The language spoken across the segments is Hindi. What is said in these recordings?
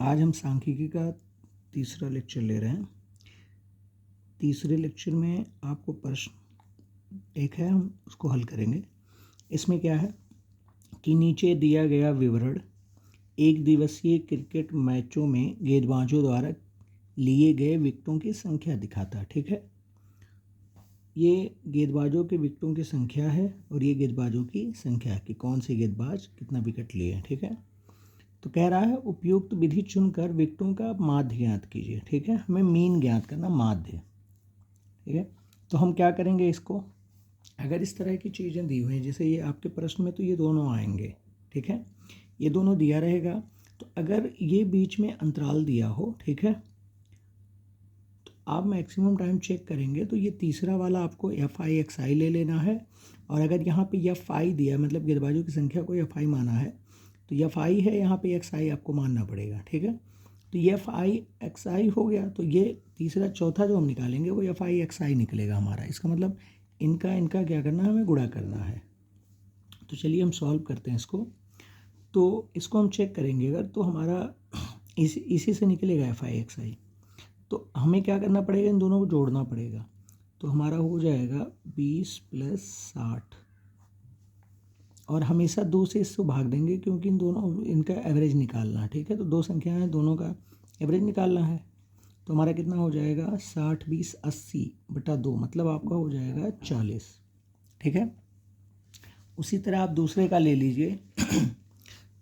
आज हम सांख्यिकी का तीसरा लेक्चर ले रहे हैं। तीसरे लेक्चर में आपको प्रश्न एक है, हम उसको हल करेंगे। इसमें क्या है कि नीचे दिया गया विवरण एक दिवसीय क्रिकेट मैचों में गेंदबाजों द्वारा लिए गए विकेटों की संख्या दिखाता है। ठीक है, ये गेंदबाजों के विकेटों की संख्या है और ये गेंदबाजों की संख्या कि कौन से गेंदबाज कितना विकेट लिए हैं। ठीक है, तो कह रहा है उपयुक्त विधि चुनकर विकेटों का माध्य ज्ञात कीजिए। ठीक है, हमें मीन ज्ञात करना, माध्य। ठीक है, तो हम क्या करेंगे, इसको अगर इस तरह की चीज़ें दी हुई हैं जैसे ये आपके प्रश्न में, तो ये दोनों आएंगे। ठीक है, ये दोनों दिया रहेगा। तो अगर ये बीच में अंतराल दिया हो, ठीक है, तो आप मैक्सिमम टाइम चेक करेंगे तो ये तीसरा वाला आपको FI/XI ले लेना है। और अगर यहाँ पे FI दिया, मतलब गेंदबाजों की संख्या को FI माना है, तो FI है, यहाँ पे XI आपको मानना पड़ेगा। ठीक है, तो FI/XI हो गया, तो ये तीसरा चौथा जो हम निकालेंगे वो FI/XI निकलेगा हमारा। इसका मतलब इनका क्या करना है, हमें गुणा करना है। तो चलिए हम सॉल्व करते हैं इसको। तो इसको हम चेक करेंगे अगर, तो हमारा इसी से निकलेगा FI/XI। तो हमें क्या करना पड़ेगा, इन दोनों को जोड़ना पड़ेगा। तो हमारा हो जाएगा 20 + 60, और हमेशा 2 से इसको भाग देंगे क्योंकि इन दोनों इनका एवरेज निकालना है। ठीक है, तो दो संख्याएं हैं, दोनों का एवरेज निकालना है। तो हमारा कितना हो जाएगा, 60 × 20 = 80/2, मतलब आपका हो जाएगा 40। ठीक है, उसी तरह आप दूसरे का ले लीजिए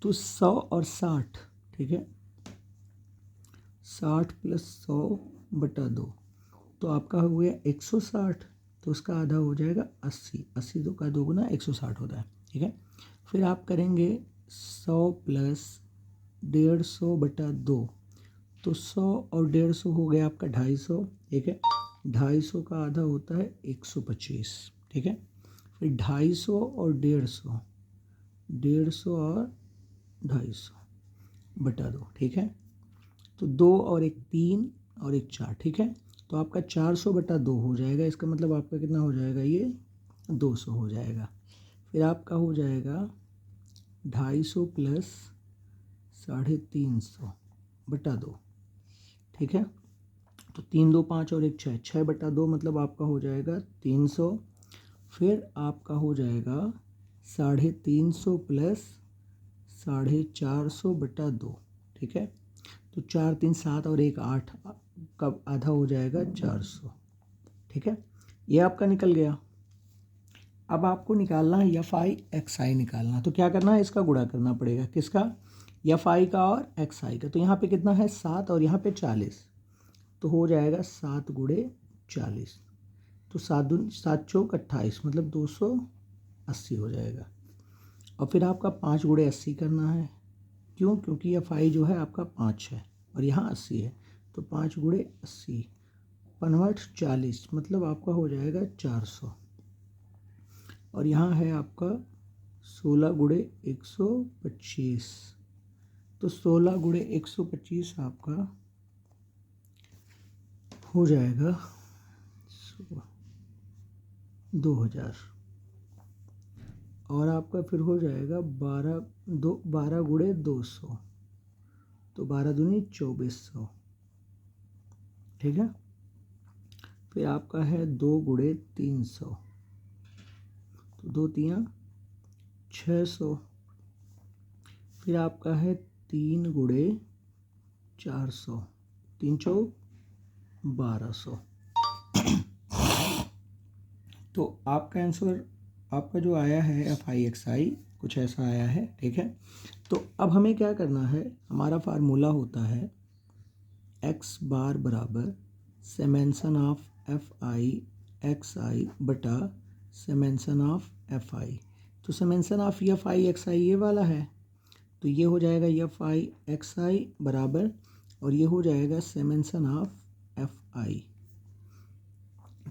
तो 100 और 60, ठीक है, 60 + 100/2, तो आपका हो गया 160। तो उसका आधा हो जाएगा 80, 80 दो का दोगुना 160 होता है। ठीक है, फिर आप करेंगे 100 + 150/2, तो 100 और 150 हो गया आपका 250। ठीक है, 250 का आधा होता है 125। ठीक है, फिर 250 और 150, 150 और 250/2। ठीक है, तो 2 और 1 3 और 1 4। ठीक है, तो आपका 400/2 हो जाएगा। इसका मतलब आपका कितना हो जाएगा, ये 200 हो जाएगा। फिर आपका हो जाएगा 250 + 350/2। ठीक है, तो 3 2 5 और 1 6, 6/2, मतलब आपका हो जाएगा 300। फिर आपका हो जाएगा 350 + 450/2। ठीक है, तो 4 3 7 और 1 8 का आधा हो जाएगा 400। ठीक है, ये आपका निकल गया। अब आपको निकालना है FI/XI निकालना। तो क्या करना है, इसका गुणा करना पड़ेगा, किसका, FI का और XI का। तो यहाँ पे कितना है 7 और यहाँ पे 40, तो हो जाएगा 7 × 40, तो 7 चौक 28, मतलब 280 हो जाएगा। और फिर आपका 5 × 80 करना है। क्यों, क्योंकि FI जो है आपका 5 है और यहाँ 80 है, तो 5 × 80 40, मतलब आपका हो जाएगा 400। और यहाँ है आपका 16 × 125, तो 16 × 125 आपका हो जाएगा 2000। और आपका फिर हो जाएगा 12 × 200, तो 12 दूनी 2400। ठीक है, फिर आपका है 2 × 300, तो 2 3 600। फिर आपका है 3 × 400, 3 चौक 1200। तो आपका आंसर, आपका जो आया है FI/XI कुछ ऐसा आया है। ठीक है, तो अब हमें क्या करना है, हमारा फार्मूला होता है x बार बराबर समेशन ऑफ FI/XI बटा समेशन ऑफ FI। तो समेशन ऑफ FI/XI ये वाला है, तो ये हो जाएगा FI/XI बराबर, और ये हो जाएगा समेशन ऑफ FI।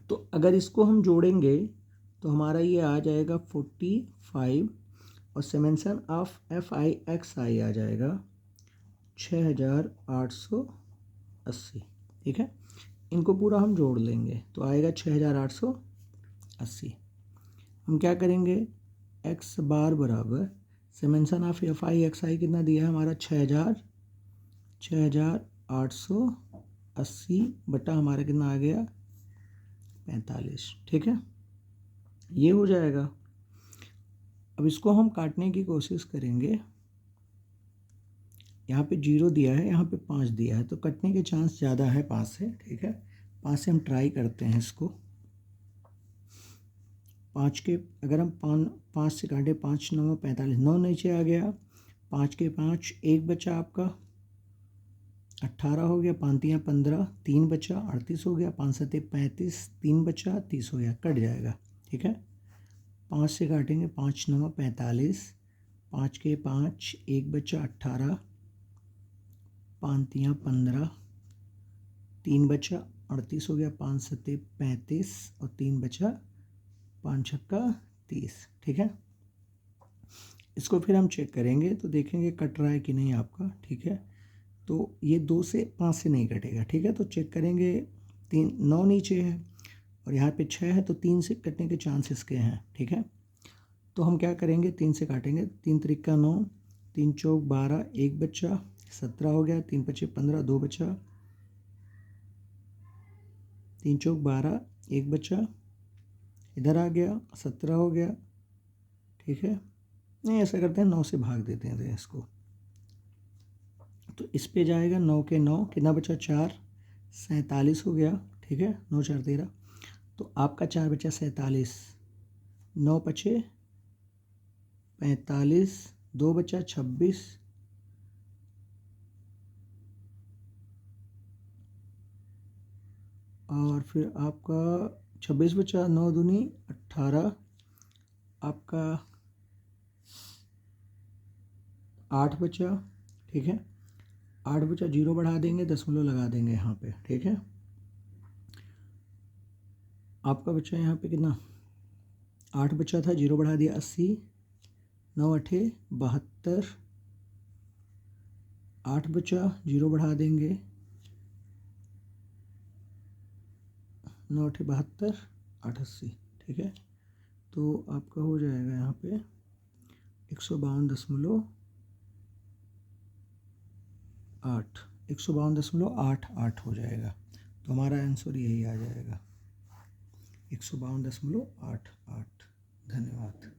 तो अगर इसको हम जोड़ेंगे तो हमारा ये आ जाएगा 45, और समेशन ऑफ FI/XI आ जाएगा 6880। ठीक है, इनको पूरा हम जोड़ लेंगे तो आएगा 6880। हम क्या करेंगे, x बार बराबर समेशन ऑफ FI/XI कितना दिया है हमारा 6000, 6880 बटा हमारा कितना आ गया 45। ठीक है, ये हो जाएगा। अब इसको हम काटने की कोशिश करेंगे। यहाँ पे 0 दिया है, यहाँ पे 5 दिया है, तो कटने के चांस ज़्यादा है 5 से। ठीक है, 5 से हम ट्राई करते हैं इसको। 5 के अगर हम 5 से काटे, 5 9 45, 9 नीचे आ गया, 5 के 5 1 बचा आपका 18 हो गया, 5 तियाँ 15, 3 बचा 38 हो गया, 5 सते 35, 3 बचा 30 हो गया, कट जाएगा। ठीक है, 5 से काटेंगे, 5 9 45, 5 के 5 1 बचा 18, 5 तियाँ 15, 3 बचा 38 हो गया, 5 सते 35 और 3 बचा 5 छक्का 30। ठीक है, इसको फिर हम चेक करेंगे तो देखेंगे कट रहा है कि नहीं आपका। ठीक है, तो ये 2 से 5 से नहीं कटेगा। ठीक है, तो चेक करेंगे। 3 9 नीचे है और यहाँ पे 6 है, तो 3 से कटने के चांसेस के हैं। ठीक है, तो हम क्या करेंगे, 3 से काटेंगे। 3 त्रिका 9, 3 चौक 12, 1 बचा 17 हो गया, 3 पचे 15, 2 बचा, 3 चौक 12, 1 बचा, इधर आ गया 17 हो गया। ठीक है, नहीं ऐसा करते हैं 9 से भाग देते हैं इसको, तो इस पे जाएगा 9 के 9 कितना बचा 4, 47 हो गया। ठीक है, 9 4 13, तो आपका 4 बचा 47, 9 पचे 45, 2 बचा 26, और फिर आपका 26 बचा, 9 दूनी 18, आपका 8 बचा। ठीक है, 8 बचा, 0 बढ़ा देंगे, दशमलव लगा देंगे यहाँ पे। ठीक है, आपका बचा यहाँ पे कितना 8 बचा था, 0 बढ़ा दिया 80, 9 8 72, 8 बचा, 0 बढ़ा देंगे, 9 8 72, 8 80। ठीक है, तो आपका हो जाएगा यहाँ पे 152.8 152.88 हो जाएगा। तो हमारा आंसर यही आ जाएगा 152.88। धन्यवाद।